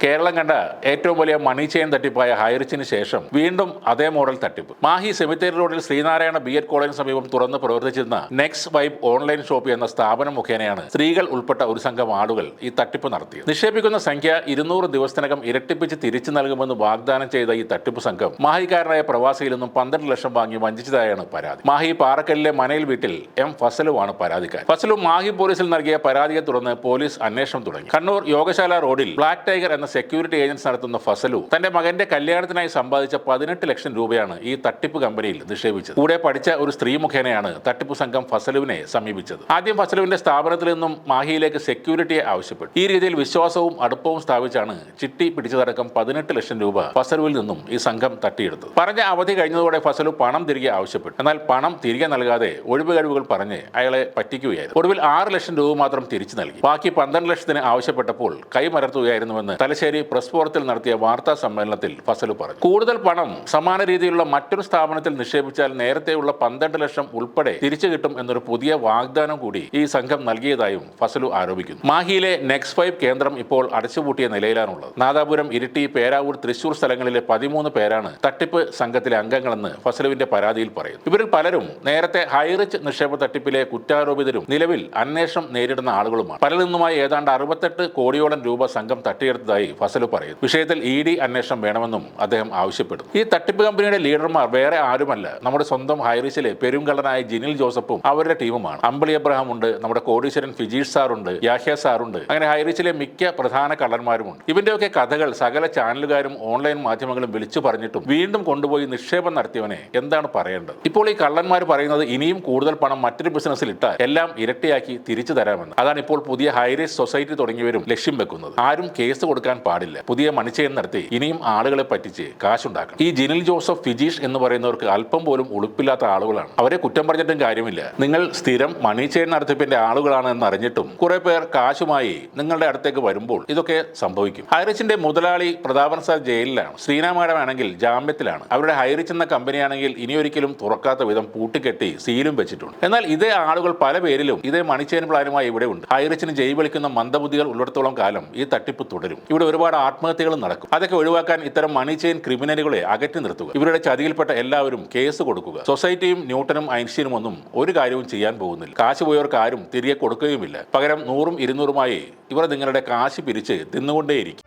കേരളം കണ്ട ഏറ്റവും വലിയ മണി ചെയിൻ തട്ടിപ്പായ ഹൈറിച്ചിന് ശേഷം വീണ്ടും അതേ മോഡൽ തട്ടിപ്പ്. മാഹി സെമിത്തേരി റോഡിൽ ശ്രീനാരായണ B.Ed കോളേജിന് സമീപം തുറന്ന് പ്രവർത്തിച്ചിരുന്ന നെക്സ്റ്റ് വൈബ് ഓൺലൈൻ ഷോപ്പ് എന്ന സ്ഥാപനം മുഖേനയാണ് സ്ത്രീകൾ ഉൾപ്പെട്ട ഒരു സംഘം ആളുകൾ ഈ തട്ടിപ്പ് നടത്തിയത്. നിക്ഷേപിക്കുന്ന സംഖ്യ 200 ദിവസത്തിനകം ഇരട്ടിപ്പിച്ച് തിരിച്ചു നൽകുമെന്ന് വാഗ്ദാനം ചെയ്ത ഈ തട്ടിപ്പ് സംഘം മാഹിക്കാരനായ പ്രവാസിയിൽ നിന്നും 12 ലക്ഷം വാങ്ങി വഞ്ചിച്ചതായാണ് പരാതി. മാഹി പാറക്കല്ലിലെ മനയിൽ വീട്ടിൽ M. ഫസലുവാണ് പരാതിക്കാരൻ. ഫസലു മാഹി പോലീസിൽ നൽകിയ പരാതിയെ തുടർന്ന് പോലീസ് അന്വേഷണം തുടങ്ങി. കണ്ണൂർ യോഗശാല റോഡിൽ ബ്ലാക്ക് ടൈഗർ എന്ന സെക്യൂരിറ്റി ഏജൻസി നടത്തുന്ന ഫസലു തന്റെ മകന്റെ കല്യാണത്തിനായി സമ്പാദിച്ച 18 ലക്ഷം രൂപയാണ് ഈ തട്ടിപ്പ് കമ്പനിയിൽ നിക്ഷേപിച്ചത്. കൂടെ പഠിച്ച ഒരു സ്ത്രീ മുഖേനയാണ് തട്ടിപ്പ് സംഘം ഫസലുവിനെ സമീപിച്ചത്. ആദ്യം ഫസലുവിന്റെ സ്ഥാപനത്തിൽ നിന്നും മാഹിയിലേക്ക് സെക്യൂരിറ്റിയെ ആവശ്യപ്പെട്ടു. ഈ രീതിയിൽ വിശ്വാസവും അടുപ്പവും സ്ഥാപിച്ചാണ് ചിട്ടി പിടിച്ചതടക്കം 18 ലക്ഷം രൂപ ഫസലുവിൽ നിന്നും ഈ സംഘം തട്ടിയെടുത്തത്. പറഞ്ഞ അവധി കഴിഞ്ഞതോടെ ഫസലു പണം തിരികെ ആവശ്യപ്പെട്ടു. എന്നാൽ പണം തിരികെ നൽകാതെ ഒഴിവുകഴിവുകൾ പറഞ്ഞ് അയാളെ പറ്റിക്കുകയായിരുന്നു. ഒടുവിൽ 6 ലക്ഷം രൂപ മാത്രം തിരിച്ചു നൽകി. ബാക്കി 12 ലക്ഷത്തിന് ആവശ്യപ്പെട്ടപ്പോൾ കൈമലർത്തുകയായിരുന്നുവെന്ന് തലശ്ശേരി പ്രസ് ഫോറത്തിൽ നടത്തിയ വാർത്താ സമ്മേളനത്തിൽ ഫസലു പറഞ്ഞു. കൂടുതൽ പണം സമാന രീതിയിലുള്ള മറ്റൊരു സ്ഥാപനത്തിൽ നിക്ഷേപിച്ചാൽ നേരത്തെയുള്ള 12 ലക്ഷം ഉൾപ്പെടെ തിരിച്ചു കിട്ടും എന്നൊരു പുതിയ വാഗ്ദാനം കൂടി ഈ സംഘം നൽകിയതായും ഫസലു ആരോപിക്കുന്നു. മാഹിയിലെ നെക്സ്റ്റ് വൈബ് കേന്ദ്രം ഇപ്പോൾ അടച്ചുപൂട്ടിയ നിലയിലാണുള്ളത്. നാദാപുരം, ഇരിട്ടി, പേരാവൂർ, തൃശൂർ സ്ഥലങ്ങളിലെ 13 പേരാണ് തട്ടിപ്പ് സംഘത്തിലെ അംഗങ്ങളെന്ന് ഫസലുവിന്റെ പരാതിയിൽ പറയുന്നു. ഇവരിൽ പലരും നേരത്തെ ഹൈറിച്ച് നിക്ഷേപ തട്ടിപ്പിലെ കുറ്റാരോപിതരും നിലവിൽ അന്വേഷണം നേരിടുന്ന ആളുകളുമാണ്. പലരിൽ നിന്നുമായി ഏതാണ്ട് 68 കോടിയോളം രൂപ സംഘം തട്ടിയെടുത്തതായി ഫസലു പറയുന്നു. വിഷയത്തിൽ ED അന്വേഷണം വേണമെന്നും അദ്ദേഹം ആവശ്യപ്പെടുന്നു. ഈ തട്ടിപ്പ് കമ്പനിയുടെ ലീഡർമാർ വേറെ ആരുമല്ല, നമ്മുടെ സ്വന്തം ഹൈറിച്ചിലെ പെരുങ്കള്ളനായ ജിനിൽ ജോസഫും അവരുടെ ടീമുമാണ്. അമ്പിളി അബ്രഹാം ഉണ്ട്, നമ്മുടെ കോടീശ്വരൻ ഫിജീഷ് സാറുണ്ട്, യാഹ്യ സാറുണ്ട്, അങ്ങനെ ഹൈറിച്ചിലെ മിക്ക പ്രധാന കള്ളന്മാരുമുണ്ട്. ഇവന്റെയൊക്കെ കഥകൾ സകല ചാനലുകാരും ഓൺലൈൻ മാധ്യമങ്ങളും വിളിച്ചു പറഞ്ഞിട്ടും വീണ്ടും കൊണ്ടുപോയി നിക്ഷേപം നടത്തിയവനെ എന്താണ് പറയേണ്ടത്? ഇപ്പോൾ ഈ കള്ളന്മാർ പറയുന്നത് ഇനിയും കൂടുതൽ പണം മറ്റൊരു ബിസിനസ്സിൽ ഇട്ടാൽ എല്ലാം ഇരട്ടിയാക്കി തിരിച്ചു തരാമെന്ന്. അതാണ് ഇപ്പോൾ പുതിയ ഹൈറിച്ച് സൊസൈറ്റി തുടങ്ങിയവരും ലക്ഷ്യം വെക്കുന്നത്. ആരും കേസ് കൊടുക്കാൻ പാടില്ല. പുതിയ മണിച്ചെയിൻ നടത്തി ഇനിയും ആളുകളെ പറ്റിച്ച് കാശുണ്ടാക്കണം. ഈ ജിനിൽ ജോസഫ്, ഫിജീഷ് എന്ന് പറയുന്നവർക്ക് അല്പം പോലും ഉളുപ്പില്ലാത്ത ആളുകളാണ്. അവരെ കുറ്റം പറഞ്ഞിട്ടും കാര്യമില്ല. നിങ്ങൾ സ്ഥിരം മണിച്ചെയിൻ നടത്തിപ്പിന്റെ ആളുകളാണ് എന്ന് അറിഞ്ഞിട്ടും കുറെ പേർ കാശുമായി നിങ്ങളുടെ അടുത്തേക്ക് വരുമ്പോൾ ഇതൊക്കെ സംഭവിക്കും. ഹൈറിച്ചിന്റെ മുതലാളി പ്രതാപൻ സാർ ജയിലിലാണ്. ശ്രീനാമാഡം ആണെങ്കിൽ ജാമ്യത്തിലാണ്. അവരുടെ ഹൈറിച്ച് എന്ന കമ്പനിയാണെങ്കിൽ ഇനിയൊരിക്കലും തുറക്കാത്ത വിധം പൂട്ടിക്കെട്ടി സീലും വെച്ചിട്ടുണ്ട്. എന്നാൽ ഇതേ ആളുകൾ പല പേരിലും ഇതേ മണിച്ചെയിൻ പ്ലാനുമായി ഇവിടെ ഉണ്ട്. ഹൈറിച്ചിന് ജയ് വിളിക്കുന്ന മന്ദബുദ്ധികൾ ഉള്ളിടത്തോളം കാലം ഈ തട്ടിപ്പ് തുടരും. ഇവിടെ ഒരുപാട് ആത്മഹത്യകളും നടക്കും. അതൊക്കെ ഒഴിവാക്കാൻ ഇത്തരം മണി ചെയിൻ ക്രിമിനലുകളെ അകറ്റി നിർത്തുക. ഇവരുടെ ചതിയിൽപ്പെട്ട എല്ലാവരും കേസ് കൊടുക്കുക. സൊസൈറ്റിയും ന്യൂട്ടനും ഐൻസ്റ്റീനും ഒന്നും ഒരു കാര്യവും ചെയ്യാൻ പോകുന്നില്ല. കാശ് പോയവർക്ക് ആരും തിരികെ കൊടുക്കുകയുമില്ല. പകരം 100ഉം 200ഉമായി ഇവർ നിങ്ങളുടെ കാശ് പിരിച്ച് തിന്നുകൊണ്ടേയിരിക്കും.